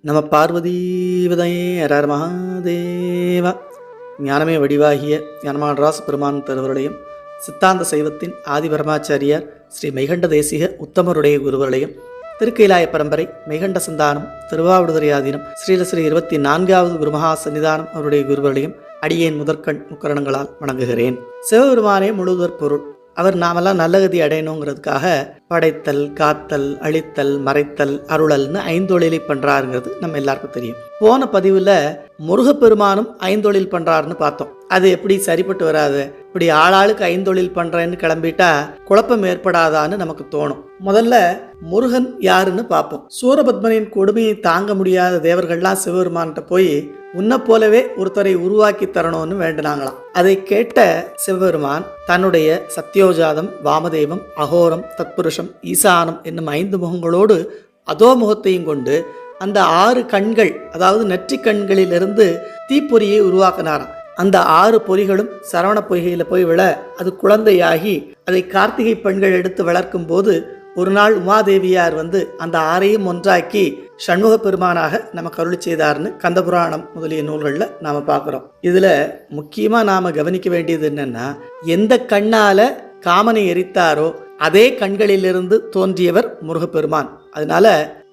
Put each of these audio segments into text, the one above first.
நம பார்வதீவதையே ஹரஹர மகாதேவா. ஞானமே வடிவாகிய ஞானமானராச பெருமான் திருவருளையும் சித்தாந்த சைவத்தின் ஆதிபரமாச்சாரியார் ஸ்ரீ மெய்கண்ட தேசிக உத்தமருடைய குருவர்களையும் திருக்கைலாய பரம்பரை மெய்கண்ட சந்தானம் திருவாவடுதுறையாதீனம் ஸ்ரீ 24வது குருமகா சன்னிதானம் அவருடைய குருவர்களையும் அடியேன் முதற்கண் முக்கரணங்களால் வணங்குகிறேன். சிவபெருமானே முழுவதற் பொருள். அவர் நாமெல்லாம் நல்லகதி அடையணுங்கிறதுக்காக படைத்தல், காத்தல், அழித்தல், மறைத்தல், அருளல்னு ஐந்தொழிலை பண்றாருங்கிறது நம்ம எல்லாருக்கும் தெரியும். போன பதிவுல முருகப்பெருமானும் ஐந்தொழில் பண்றாருன்னு பார்த்தோம். அது எப்படி சரிப்பட்டு வராது? இப்படி ஆளாளுக்கு ஐந்தொழில் பண்றேன்னு கிளம்பிட்டா குழப்பம் ஏற்படாதான்னு நமக்கு தோணும். முதல்ல முருகன் யாருன்னு பார்ப்போம். சூரபத்மனின் கொடுமையை தாங்க முடியாத தேவர்கள்லாம் சிவபெருமான்கிட்ட போய் உன்னை போலவே ஒருத்தரை உருவாக்கி தரணும்னு வேண்டினாங்களாம். அதை கேட்ட சிவபெருமான் தன்னுடைய சத்யோஜாதம், வாமதேவம், அகோரம், தத்புருஷம், ஈசானம் என்னும் 5 முகங்களோடு அதோ முகத்தையும் கொண்டு அந்த 6 கண்கள், அதாவது நெற்றி கண்களிலிருந்து தீப்பொறியை உருவாக்கினாராம். அந்த 6 பொறிகளும் சரவண பொய்கையில் போய் விழ அது குழந்தையாகி அதை கார்த்திகை பெண்கள் எடுத்து வளர்க்கும் போது ஒரு நாள் உமாதேவியார் வந்து அந்த 6ஐயும் ஒன்றாக்கி சண்முக பெருமானாக நமக்கு அருளி செய்தார்னு கந்தபுராணம் முதலிய நூல்களில் நாம் பார்க்குறோம். இதில் முக்கியமாக நாம் கவனிக்க வேண்டியது என்னென்னா, எந்த கண்ணால் காமனை எரித்தாரோ அதே கண்களிலிருந்து தோன்றியவர் முருகப்பெருமான். அதனால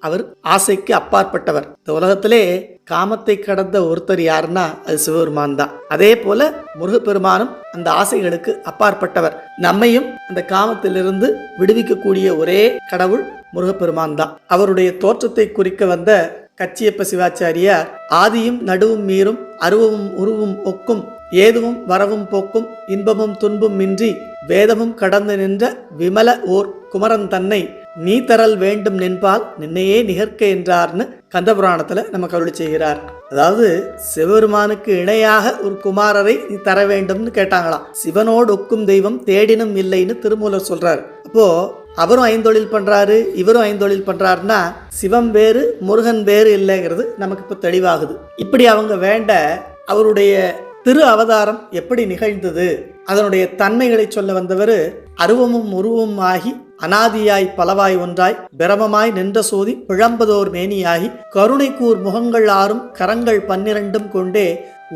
அவர் ஆசைக்கு அப்பாற்பட்டவர். இந்த உலகத்திலே காமத்தை கடந்த ஒருத்தர் யாருன்னா அது சிவபெருமான் தான். அதே போல முருகப்பெருமானும் அந்த ஆசைகளுக்கு அப்பாற்பட்டவர். நம்மையும் அந்த காமத்திலிருந்து விடுவிக்கக்கூடிய ஒரே கடவுள் முருகப்பெருமான் தான். அவருடைய தோற்றத்தை குறிக்க வந்த கச்சியப்ப சிவாச்சாரியார் ஆதியும் நடுவும் மீறும் அருவமும் உருவும் ஒக்கும் ஏதுவும் வரவும் போக்கும் இன்பமும் துன்பும் இன்றி வேதமும் கடந்து நின்ற விமல ஓர் குமரன் தன்னை நீ தரல் வேண்டும் நின்பால் நின்னையே நிகர்க்க என்றார்னு கந்தபுராணத்துல நமக்கு அருளி செய்கிறார். அதாவது சிவபெருமானுக்கு இணையாக ஒரு குமாரரை நீ தர வேண்டும்னு கேட்டாங்களாம். சிவனோடு ஒக்கும் தெய்வம் தேடினும் இல்லைன்னு திருமூலர் சொல்றாரு. அப்போ அவரும் ஐந்தொழில் பண்றாரு, இவரும் ஐந்தொழில் பண்றாருன்னா சிவம் வேறு முருகன் வேறு இல்லைங்கிறது நமக்கு இப்போ தெளிவாகுது. இப்படி அவங்க வேண்ட அவருடைய திரு அவதாரம் எப்படி நிகழ்ந்தது, அதனுடைய தன்மைகளை சொல்ல வந்தவர் அருவமும் உருவமும் ஆகி அனாதியாய் பலவாய் ஒன்றாய் பிரமமாய் நின்ற சோதி பிழம்பதோர் மேனியாகி கருணை கூர் முகங்கள் 6 கரங்கள் 12 கொண்டே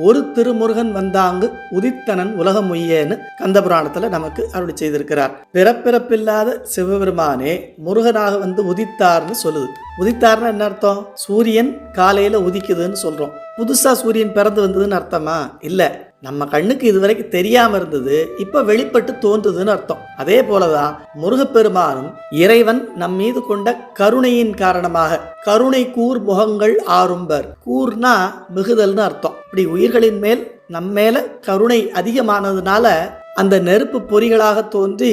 ஒரு திருமுருகன் வந்தாங்கு உதித்தனன் உலகம் உய்யேன்னு கந்தபுராணத்துல நமக்கு அருளி செய்திருக்கிறார். பிறப்பிறப்பில்லாத சிவபெருமானே முருகனாக வந்து உதித்தார்னு சொல்லுது. உதித்தார்னு என்ன அர்த்தம்? சூரியன் காலையில உதிக்குதுன்னு சொல்றோம். புதுசா சூரியன் பிறந்து வந்ததுன்னு அர்த்தமா? இல்ல, நம்ம கண்ணுக்கு இதுவரைக்கும் தெரியாம இருந்தது, இப்ப வெளிப்பட்டு தோன்றுதுன்னு அர்த்தம். அதே போலதான் முருகப்பெருமானும் இறைவன் நம் மீது கொண்ட கருணையின் காரணமாக கருணை கூர் முகங்கள் 6 கூர்னா மிகுதல்னு அர்த்தம். இப்படி உயிர்களின் மேல் நம்மேல கருணை அதிகமானதுனால அந்த நெருப்பு பொறிகளாக தோன்றி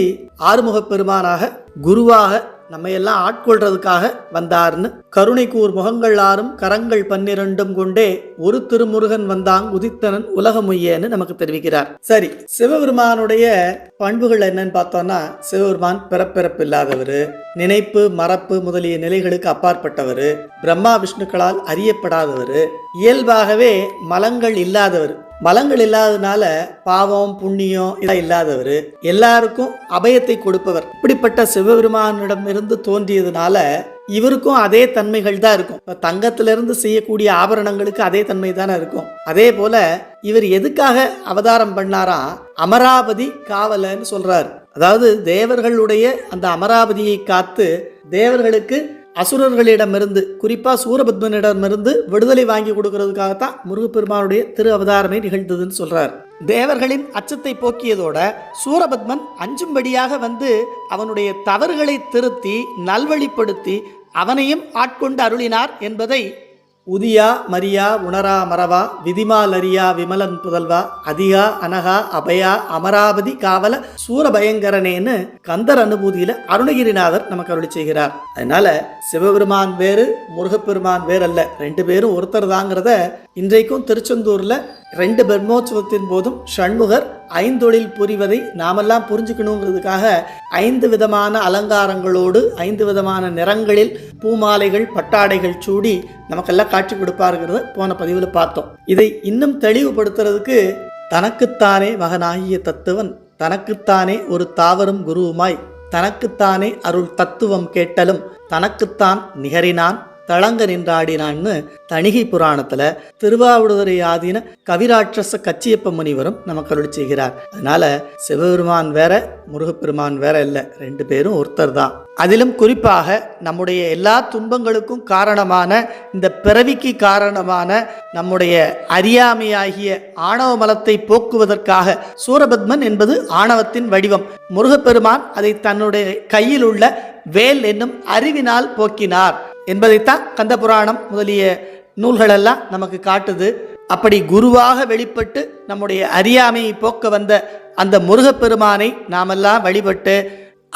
ஆறுமுகப் பெருமானாக குருவாக நம்ம எல்லாம் ஆட்கொள்றதுக்காக வந்தார்னு கருணை கூர் முகங்கள் 6 கரங்கள் 12 கொண்டே ஒரு திருமுருகன் வந்தாங் உதித்தனன் உலகமுய்யன்னு நமக்கு தெரிவிக்கிறார். சரி, சிவபெருமானுடைய பண்புகள் என்னன்னு பார்த்தோம்னா, சிவபெருமான் பிறப்பிறப்பில்லாதவர், நினைப்பு மறப்பு முதலிய நிலைகளுக்கு அப்பாற்பட்டவர், பிரம்மா விஷ்ணுக்களால் அறியப்படாதவர், இயல்பாகவே மலங்கள் இல்லாதவர். மலங்கள் இல்லாததுனால பாவம் புண்ணியம் இதெல்லாம் இல்லாதவர், எல்லாருக்கும் அபயத்தை கொடுப்பவர். இப்படிப்பட்ட சிவபெருமானிடம் இருந்து தோன்றியதுனால இவருக்கும் அதே தன்மைகள் தான் இருக்கும். தங்கத்திலிருந்து செய்யக்கூடிய ஆபரணங்களுக்கு அதே தன்மை தானே இருக்கும். அதே போல இவர் எதுக்காக அவதாரம் பண்ணாரா? அமராவதி காவலன்னு சொல்றாரு. அதாவது தேவர்களுடைய அந்த அமராவதியை காத்து தேவர்களுக்கு அசுரர்களிடமிருந்து, குறிப்பா சூரபத்மனிடமிருந்து விடுதலை வாங்கி கொடுக்கறதுக்காகத்தான் முருகப்பெருமானுடைய திரு அவதாரமே நிகழ்ந்ததுன்னு சொல்றார். தேவர்களின் அச்சத்தை போக்கியதோட சூரபத்மன் அஞ்சும்படியாக வந்து அவனுடைய தவறுகளை திருத்தி நல்வழிப்படுத்தி அவனையும் ஆட்கொண்டு அருளினார் என்பதை உதியா மரியா உணரா மரவா விதிமால் அரியா விமலன் புதல்வா அதிகா அனகா அபயா அமராவதி காவல சூரபயங்கரனேன்னு கந்தர் அனுபூதியில அருணகிரிநாதர் நமக்கு அருளி செய்கிறார். அதனால சிவபெருமான் வேறு முருகப்பெருமான் வேறு அல்ல, 2 பேரும் ஒருத்தர் தாங்கிறத இன்றைக்கும் திருச்செந்தூர்ல 2 பிரம்மோற்சவத்தின் போதும் சண்முகர் ஐந்தொழில் புரிவதை நாமெல்லாம் புரிஞ்சுக்கணுங்கிறதுக்காக 5 விதமான அலங்காரங்களோடு 5 விதமான நிறங்களில் பூமாலைகள் பட்டாடைகள் சூடி நமக்கெல்லாம் காட்சி கொடுப்பாருங்கிறத போன பதிவில் பார்த்தோம். இதை இன்னும் தெளிவுபடுத்துறதுக்கு தனக்குத்தானே மகனாகிய தத்துவன் தனக்குத்தானே ஒரு தாவரும் குருவுமாய் தனக்குத்தானே அருள் தத்துவம் கேட்டலும் தனக்குத்தான் நிகரினான் தளங்க நின்றாடினான்னு தணிகை புராணத்துல திருவாவடுதுறை ஆதீன கவிராட்சச கச்சியப்ப முனிவரும் நமக்கு அருளி செய்கிறார். அதனால சிவபெருமான் வேற முருகப்பெருமான் வேற இல்லை, ரெண்டு பேரும் ஒருத்தர் தான். அதிலும் குறிப்பாக நம்முடைய எல்லா துன்பங்களுக்கும் காரணமான இந்த பிறவிக்கு காரணமான நம்முடைய அறியாமையாகிய ஆணவ மலத்தை போக்குவதற்காக சூரபத்மன் என்பது ஆணவத்தின் வடிவம். முருகப்பெருமான் அதை தன்னுடைய கையில் உள்ள வேல் என்னும் அறிவினால் போக்கினார் என்பதைத்தான் கந்த புராணம் முதலிய நூல்களெல்லாம் நமக்கு காட்டுது. அப்படி குருவாக வெளிப்பட்டு நம்முடைய அறியாமையை போக்க வந்த அந்த முருகப்பெருமானை நாமெல்லாம் வழிபட்டு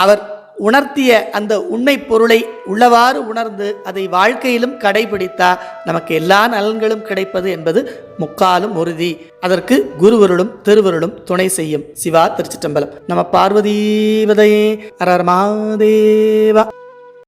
அவர் உணர்த்திய அந்த உண்மை பொருளை உள்ளவாறு உணர்ந்து அதை வாழ்க்கையிலும் கடைபிடித்தா நமக்கு எல்லா நலன்களும் கிடைப்பது என்பது முக்காலும் உறுதி. அதற்கு குருவருளும் திருவருளும் துணை செய்யும். சிவா திருச்சிற்றம்பலம். நம பார்வதீபதையே. ஹர ஹர மகாதேவா.